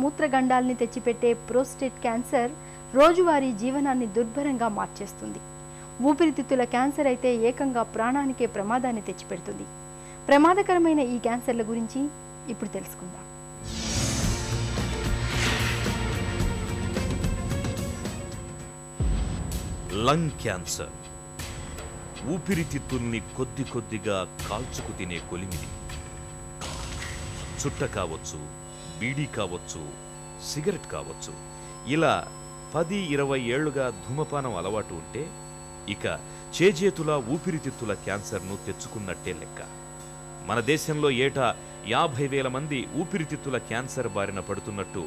మూత్రగండాల్ని తెచ్చిపెట్టే prostate cancer రోజువారీ జీవనాన్ని దుర్భరంగా మార్చేస్తుంది. ఊపిరితిత్తుల క్యాన్సర్ అయితే ఏకంగా ప్రాణానికే ప్రమాదాన్ని తెచ్చిపెడుతుంది. ప్రమాదకరమైన ఈ క్యాన్సర్ల గురించి ఇప్పుడు తెలుసుకుందాం. లంగ్ క్యాన్సర్ ఊపిరితిత్తుల్ని కొద్ది కొద్దిగా కాల్చుకు తినే కొలిమిది. చుట్ట కావచ్చు, బీడీ కావచ్చు, సిగరెట్ కావచ్చు, ఇలా 10-20 ఏళ్లుగా ధూమపానం అలవాటు ఉంటే ఇక చేజేతుల ఊపిరితిత్తుల క్యాన్సర్ను తెచ్చుకున్నట్టే లెక్క. మన దేశంలో ఏటా 50,000 మంది ఊపిరితిత్తుల క్యాన్సర్ బారిన పడుతున్నట్టు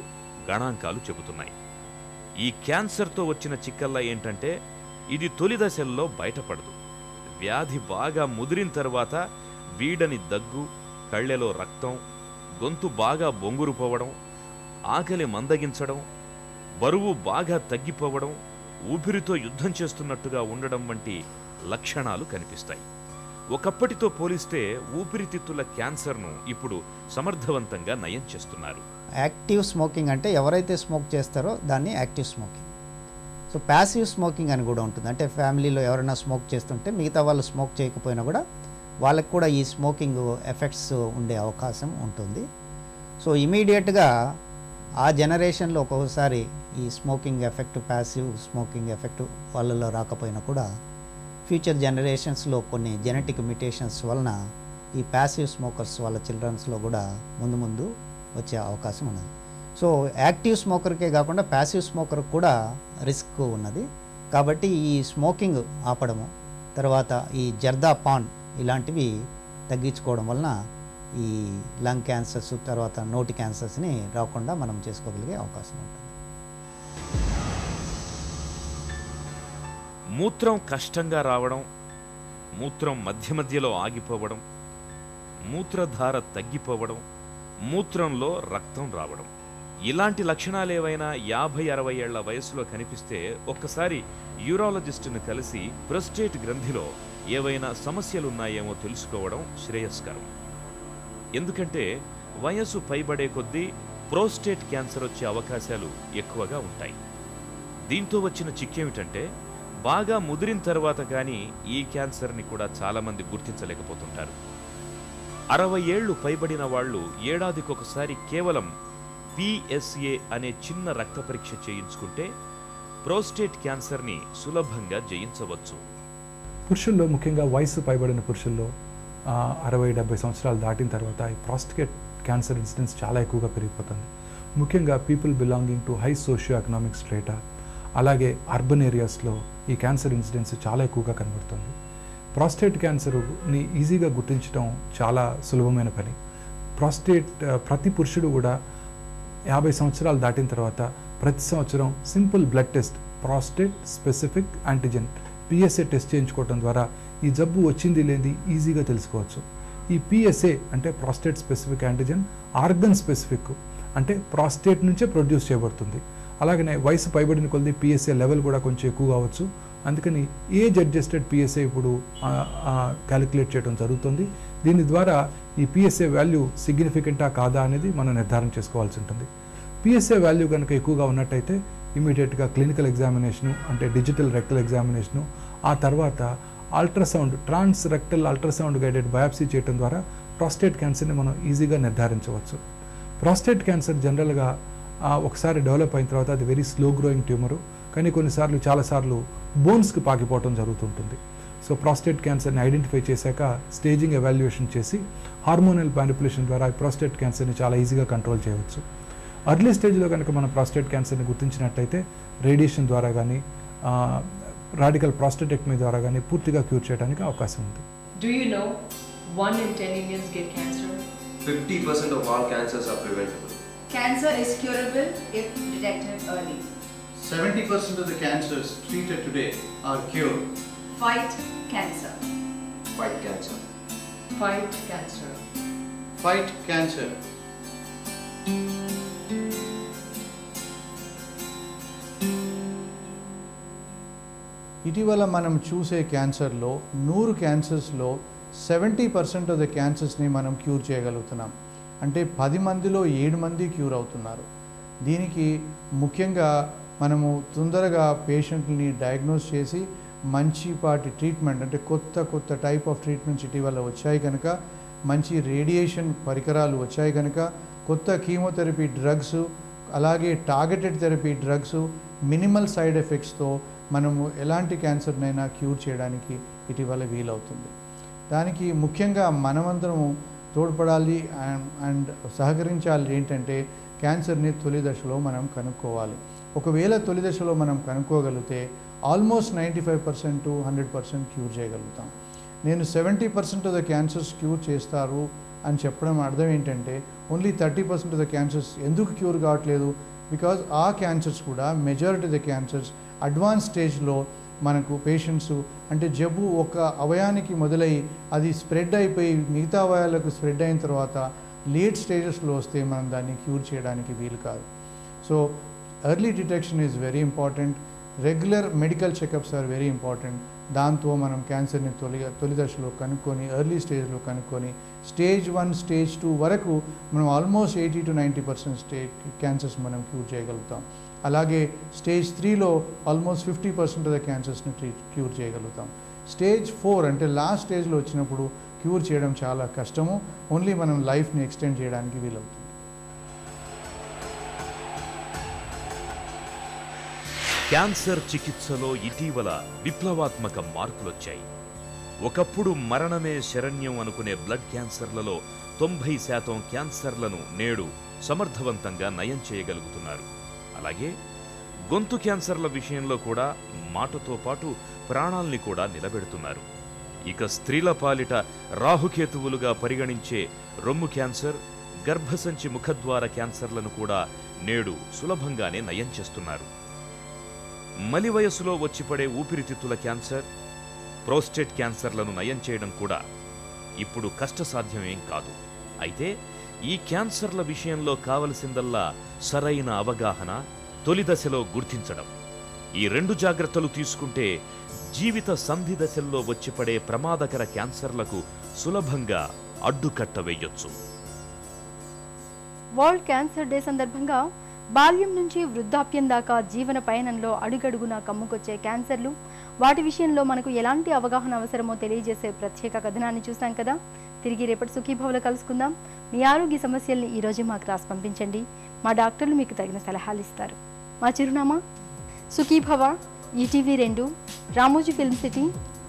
గణాంకాలు చెబుతున్నాయి. ఈ క్యాన్సర్తో వచ్చిన చిక్కల్లా ఏంటంటే ఇది తొలి దశల్లో బయటపడదు. వ్యాధి బాగా ముదిరిన తర్వాత వీడని దగ్గు, కళ్ళెలో రక్తం, గొంతు బాగా బొంగురుపోవడం, ఆకలి మందగించడం, బరువు బాగా తగ్గిపోవడం, ఊపిరితో యుద్ధం చేస్తున్నట్టుగా ఉండడం వంటి లక్షణాలు కనిపిస్తాయి. ఒకప్పటితో పోలిస్తే ఊపిరితిత్తుల క్యాన్సర్ను ఇప్పుడు సమర్థవంతంగా నయం చేస్తున్నారు. యాక్టివ్ స్మోకింగ్ అంటే ఎవరైతే స్మోక్ చేస్తారో దాన్ని active smoking. So passive smoking అని కూడా ఉంటుంది. అంటే ఫ్యామిలీలో ఎవరైనా స్మోక్ చేస్తుంటే మిగతా వాళ్ళు స్మోక్ చేయకపోయినా కూడా వాళ్ళకి కూడా ఈ స్మోకింగ్ ఎఫెక్ట్స్ ఉండే అవకాశం ఉంటుంది. సో ఇమీడియట్గా ఆ జనరేషన్లో ఒక్కొక్కసారి ఈ smoking effect, passive smoking effect వాళ్ళలో రాకపోయినా కూడా ఫ్యూచర్ జనరేషన్స్లో కొన్ని జెనెటిక్ మ్యుటేషన్స్ వలన ఈ ప్యాసివ్ స్మోకర్స్ వాళ్ళ చిల్డ్రన్స్లో కూడా ముందు ముందు వచ్చే అవకాశం ఉన్నది. సో యాక్టివ్ స్మోకర్కే కాకుండా ప్యాసివ్ స్మోకర్ కూడా రిస్క్ ఉన్నది. కాబట్టి ఈ స్మోకింగ్ ఆపడము, తర్వాత ఈ జర్దా పాన్ ఇలాంటివి తగ్గించుకోవడం వలన ఈ లంగ్ క్యాన్సర్స్, తర్వాత నోటి క్యాన్సర్స్ని రాకుండా మనం చేసుకోగలిగే అవకాశం ఉంటుంది. మూత్రం కష్టంగా రావడం, మూత్రం మధ్య మధ్యలో ఆగిపోవడం, మూత్రధార తగ్గిపోవడం, మూత్రంలో రక్తం రావడం, ఇలాంటి లక్షణాలేవైనా 50-60 ఏళ్ల వయసులో కనిపిస్తే ఒక్కసారి యూరాలజిస్టును కలిసి ప్రోస్టేట్ గ్రంథిలో ఏవైనా సమస్యలున్నాయేమో తెలుసుకోవడం శ్రేయస్కరం. ఎందుకంటే వయసు పైబడే కొద్దీ ప్రోస్టేట్ క్యాన్సర్ వచ్చే అవకాశాలు ఎక్కువగా ఉంటాయి. దీంతో వచ్చిన చిక్కేమిటంటే బాగా ముదిరిన తర్వాత కానీ ఈ క్యాన్సర్ని కూడా చాలామంది గుర్తించలేకపోతుంటారు. 60 ఏళ్లు పైబడిన వాళ్ళు ఏడాదికొకసారి కేవలం PSA అనే చిన్న రక్త పరీక్ష చేయించుకుంటే ప్రోస్టేట్ క్యాన్సర్ని సులభంగా జయించవచ్చు. పురుషుల్లో, ముఖ్యంగా వయసు పైబడిన పురుషుల్లో 60-70 సంవత్సరాలు దాటిన తర్వాత ఈ ప్రోస్టేట్ క్యాన్సర్ ఇన్సిడెన్స్ చాలా ఎక్కువగా పెరిగిపోతుంది. ముఖ్యంగా people belonging to high socio economic strata, అలాగే అర్బన్ ఏరియాస్లో ఈ క్యాన్సర్ ఇన్సిడెన్స్ చాలా ఎక్కువగా కనబడుతుంది. ప్రోస్టేట్ క్యాన్సర్ని ఈజీగా గుర్తించడం చాలా సులభమైన పని. ప్రతి పురుషుడు కూడా 50 సంవత్సరాలు దాటిన తర్వాత ప్రతి సంవత్సరం simple blood test, prostate specific antigen PSA test చేయించుకోవడం ద్వారా ఈ జబ్బు వచ్చింది లేని ఈజీగా తెలుసుకోవచ్చు. ఈ PSA అంటే prostate specific antigen organ specific, అంటే ప్రోస్టేట్ నుంచే ప్రొడ్యూస్ చేయబడుతుంది. అలాగనే వయసు పైబడిన కొద్ది PSA లెవెల్ కూడా కొంచెం ఎక్కువ కావచ్చు. అందుకని ఏజ్ అడ్జస్టెడ్ PSA ఇప్పుడు క్యాలిక్యులేట్ చేయడం జరుగుతుంది. దీని ద్వారా ఈ PSA వాల్యూ సిగ్నిఫికెంటా కాదా అనేది మనం నిర్ధారణ చేసుకోవాల్సి ఉంటుంది. PSA వాల్యూ కనుక ఎక్కువగా ఉన్నట్టయితే ఇమీడియట్గా క్లినికల్ ఎగ్జామినేషను, అంటే డిజిటల్ రెక్టల్ ఎగ్జామినేషను, ఆ తర్వాత అల్ట్రాసౌండ్, ట్రాన్స్ రెక్టల్ అల్ట్రాసౌండ్ గైడెడ్ బయాప్సీ చేయడం ద్వారా ప్రోస్టేట్ క్యాన్సర్ని మనం ఈజీగా నిర్ధారించవచ్చు. ప్రోస్టేట్ క్యాన్సర్ జనరల్గా ఒకసారి డెవలప్ అయిన తర్వాత అది వెరీ స్లో గ్రోయింగ్ ట్యూమరు, కానీ కొన్నిసార్లు చాలాసార్లు బోన్స్కి పాకిపోవడం జరుగుతుంటుంది. సో ప్రోస్టేట్ క్యాన్సర్ని ఐడెంటిఫై చేశాక స్టేజింగ్ ఎవాల్యుయేషన్ చేసి హార్మోనల్ మ్యానిపులేషన్ ద్వారా ప్రోస్టేట్ క్యాన్సర్ని చాలా ఈజీగా కంట్రోల్ చేయవచ్చు. అర్లీ స్టేజ్లో కనుక మనం ప్రోస్టేట్ క్యాన్సర్ని గుర్తించినట్టయితే రేడియేషన్ ద్వారా కానీ రాడికల్ ప్రోస్టేటెక్టమీ ద్వారా కానీ పూర్తిగా క్యూర్ చేయడానికి అవకాశం ఉంది. Do you know 1 in 10 Indians get cancer? 50% of all cancers are preventable. Cancer is curable if detected early. 70% of the cancers treated today are cured. Fight cancer. Fight cancer. Fight cancer. Fight cancer. ఇటీవల మనం చూసే క్యాన్సర్లో 100 క్యాన్సర్స్లో 70% of the క్యాన్సర్స్ని మనం cure చేయగలుగుతున్నాం. అంటే 10 మందిలో 7 మంది cure అవుతున్నారు. దీనికి ముఖ్యంగా మనము తొందరగా పేషెంట్ని డయాగ్నోస్ చేసి మంచిపాటి ట్రీట్మెంట్ అంటే కొత్త టైప్ ఆఫ్ ట్రీట్మెంట్స్ ఇటీవల వచ్చాయి కనుక, మంచి రేడియేషన్ పరికరాలు వచ్చాయి కనుక, కొత్త కీమోథెరపీ డ్రగ్స్, అలాగే targeted therapy drugs, minimal side ఎఫెక్ట్స్తో మనము ఎలాంటి క్యాన్సర్నైనా క్యూర్ చేయడానికి ఇటీవల వీలవుతుంది. దానికి ముఖ్యంగా మనమందరము తోడ్పడాలి అండ్ సహకరించాలి. ఏంటంటే క్యాన్సర్ని తొలి దశలో మనం కనుక్కోవాలి. ఒకవేళ తొలి దశలో మనం కనుక్కోగలిగితే ఆల్మోస్ట్ 95% to 100% క్యూర్ చేయగలుగుతాం. నేను 70% ఆఫ్ ద క్యాన్సర్స్ క్యూర్ చేస్తారు అని చెప్పడం అర్థం ఏంటంటే ఓన్లీ 30% ఆఫ్ ద క్యాన్సర్స్ ఎందుకు క్యూర్ కావట్లేదు? బికాజ్ ఆ క్యాన్సర్స్ కూడా majority of the cancers advance స్టేజ్లో మనకు పేషెంట్స్ అంటే జబ్బు ఒక అవయానికి మొదలై అది స్ప్రెడ్ అయిపోయి మిగతా అవయాలకు స్ప్రెడ్ అయిన తర్వాత లేట్ స్టేజెస్లో వస్తే మనం దాన్ని క్యూర్ చేయడానికి వీలు కాదు. So early detection is very important. Regular medical checkups are very important. దాంతో మనం క్యాన్సర్ని తొలి దశలో కనుక్కొని ఎర్లీ స్టేజ్లో కనుక్కొని స్టేజ్ 1 స్టేజ్ 2 వరకు మనం ఆల్మోస్ట్ 80 to 90% క్యాన్సర్స్ మనం క్యూర్ చేయగలుగుతాం. అలాగే స్టేజ్ 3లో ఆల్మోస్ట్ 50% ఆఫ్ ద క్యాన్సర్స్ని క్యూర్ చేయగలుగుతాం. స్టేజ్ 4 అంటే లాస్ట్ స్టేజ్లో వచ్చినప్పుడు క్యూర్ చేయడం చాలా కష్టము. ఓన్లీ మనం లైఫ్ని ఎక్స్టెండ్ చేయడానికి వీలవుతుంది. క్యాన్సర్ చికిత్సలో ఇటీవల విప్లవాత్మక మార్పులొచ్చాయి. ఒకప్పుడు మరణమే శరణ్యం అనుకునే బ్లడ్ క్యాన్సర్లలో 90% క్యాన్సర్లను నేడు సమర్థవంతంగా నయం చేయగలుగుతున్నారు. అలాగే గొంతు క్యాన్సర్ల విషయంలో కూడా మాటతో పాటు ప్రాణాల్ని కూడా నిలబెడుతున్నారు. ఇక స్త్రీల పాలిట రాహుకేతువులుగా పరిగణించే రొమ్ము క్యాన్సర్, గర్భసంచి ముఖద్వార క్యాన్సర్లను కూడా నేడు సులభంగానే నయం చేస్తున్నారు. మలి వయసులో వచ్చిపడే ఊపిరితిత్తుల క్యాన్సర్, ప్రోస్టేట్ క్యాన్సర్లను నయం చేయడం కూడా ఇప్పుడు కష్టసాధ్యమేం కాదు. అయితే ఈ క్యాన్సర్ల విషయంలో కావలసిందల్లా సరైన అవగాహన, తొలి దశలో గుర్తించడం. ఈ 2 జాగ్రత్తలు తీసుకుంటే జీవిత సంధి దశల్లో వచ్చిపడే ప్రమాదకర క్యాన్సర్లకు సులభంగా అడ్డుకట్ట వేయొచ్చు. వరల్డ్ క్యాన్సర్ డే సందర్భంగా బాల్యం నుంచి వృద్ధాప్యం దాకా జీవన పయనంలో అడుగడుగునా కమ్ముకొచ్చే క్యాన్సర్లు, వాటి విషయంలో మనకు ఎలాంటి అవగాహన అవసరమో తెలియజేసే ప్రత్యేక కథనాన్ని చూసాం కదా. తిరిగి రేపటి సుఖీభవలో కలుసుకుందాం. మీ ఆరోగ్య సమస్యల్ని ఈరోజు మాకు రాసి పంపించండి. మా డాక్టర్లు మీకు తగిన సలహాలు ఇస్తారు. మా చిరునామా Sukhibhava, ETV 2, Ramoji film city,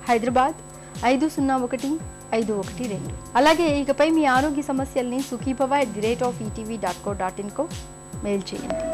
Hyderabad 501512. అలాగే ఇకపై మీ ఆరోగ్య సమస్యల్ని sukhibhava@etv.co.in మెయిల్ చేయండి.